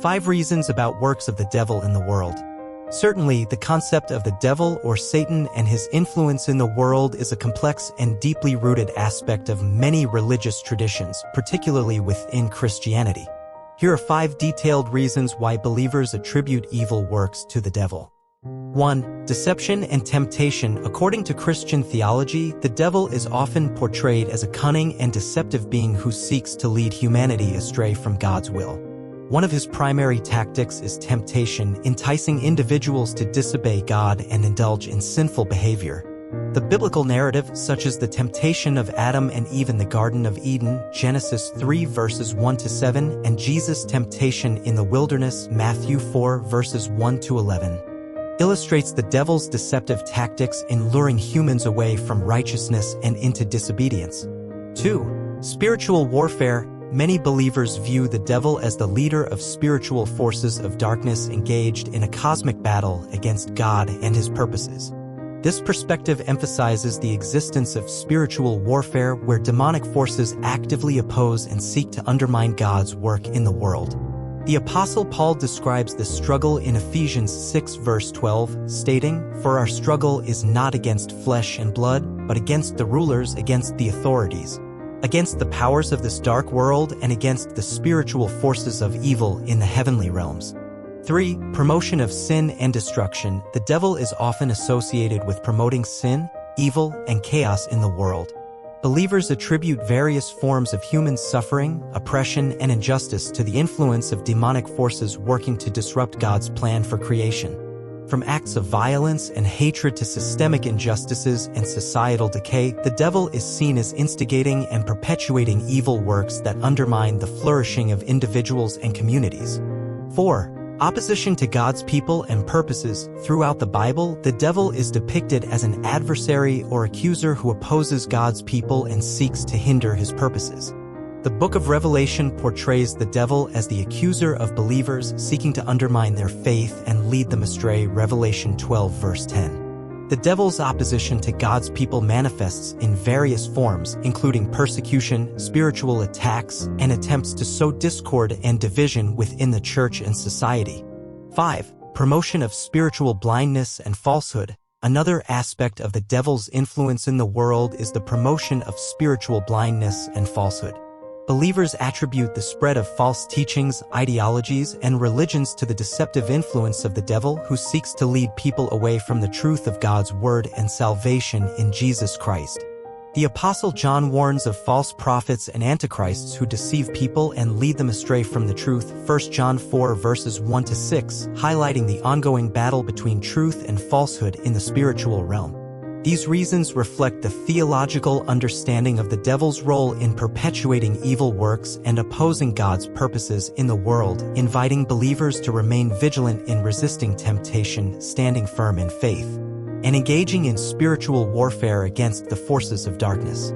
5 reasons about works of the devil in the world. Certainly, the concept of the devil or Satan and his influence in the world is a complex and deeply rooted aspect of many religious traditions, particularly within Christianity. Here are 5 detailed reasons why believers attribute evil works to the devil. 1. Deception and temptation. According to Christian theology, the devil is often portrayed as a cunning and deceptive being who seeks to lead humanity astray from God's will. One of his primary tactics is temptation, enticing individuals to disobey God and indulge in sinful behavior. The biblical narrative, such as the temptation of Adam and Eve in the Garden of Eden, Genesis 3 verses 1-7, and Jesus' temptation in the wilderness, Matthew 4 verses 1-11, illustrates the devil's deceptive tactics in luring humans away from righteousness and into disobedience. 2. Spiritual warfare. Many believers view the devil as the leader of spiritual forces of darkness engaged in a cosmic battle against God and his purposes. This perspective emphasizes the existence of spiritual warfare where demonic forces actively oppose and seek to undermine God's work in the world. The Apostle Paul describes this struggle in Ephesians 6 verse 12, stating, "For our struggle is not against flesh and blood, but against the rulers, against the authorities, against the powers of this dark world, and against the spiritual forces of evil in the heavenly realms." 3. Promotion of sin and destruction. The devil is often associated with promoting sin, evil, and chaos in the world. Believers attribute various forms of human suffering, oppression, and injustice to the influence of demonic forces working to disrupt God's plan for creation. From acts of violence and hatred to systemic injustices and societal decay, the devil is seen as instigating and perpetuating evil works that undermine the flourishing of individuals and communities. 4. Opposition to God's people and purposes. Throughout the Bible, the devil is depicted as an adversary or accuser who opposes God's people and seeks to hinder his purposes. The book of Revelation portrays the devil as the accuser of believers seeking to undermine their faith and lead them astray, Revelation 12 verse 10. The devil's opposition to God's people manifests in various forms, including persecution, spiritual attacks, and attempts to sow discord and division within the church and society. 5. Promotion of spiritual blindness and falsehood. Another aspect of the devil's influence in the world is the promotion of spiritual blindness and falsehood. Believers attribute the spread of false teachings, ideologies, and religions to the deceptive influence of the devil who seeks to lead people away from the truth of God's word and salvation in Jesus Christ. The Apostle John warns of false prophets and antichrists who deceive people and lead them astray from the truth, 1 John 4 verses 1-6, highlighting the ongoing battle between truth and falsehood in the spiritual realm. These reasons reflect the theological understanding of the devil's role in perpetuating evil works and opposing God's purposes in the world, inviting believers to remain vigilant in resisting temptation, standing firm in faith, and engaging in spiritual warfare against the forces of darkness.